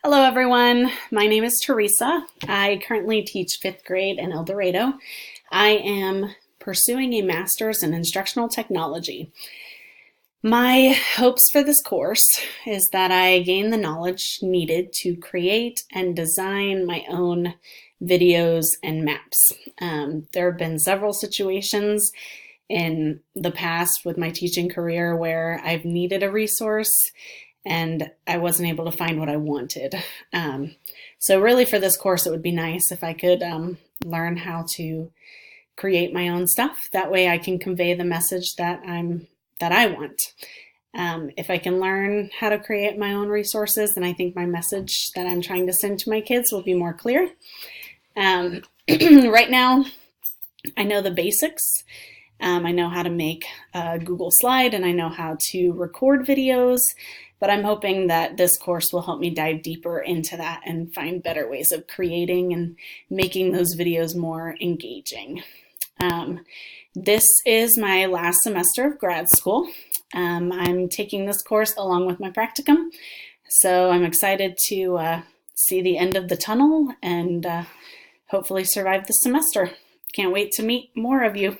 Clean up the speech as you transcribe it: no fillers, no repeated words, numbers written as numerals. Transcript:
Hello everyone, my name is Teresa. I currently teach 5th grade in El Dorado. I am pursuing a master's in instructional technology. My hopes for this course is that I gain the knowledge needed to create and design my own videos and maps. There have been several situations in the past with my teaching career where I've needed a resource and I wasn't able to find what I wanted. So really for this course, it would be nice if I could learn how to create my own stuff. That way I can convey the message that I want. If I can learn how to create my own resources, then I think my message that I'm trying to send to my kids will be more clear. Right now, I know the basics. I know how to make a Google slide and I know how to record videos, but I'm hoping that this course will help me dive deeper into that and find better ways of creating and making those videos more engaging. This is my last semester of grad school. I'm taking this course along with my practicum, so I'm excited to see the end of the tunnel and hopefully survive the semester. Can't wait to meet more of you.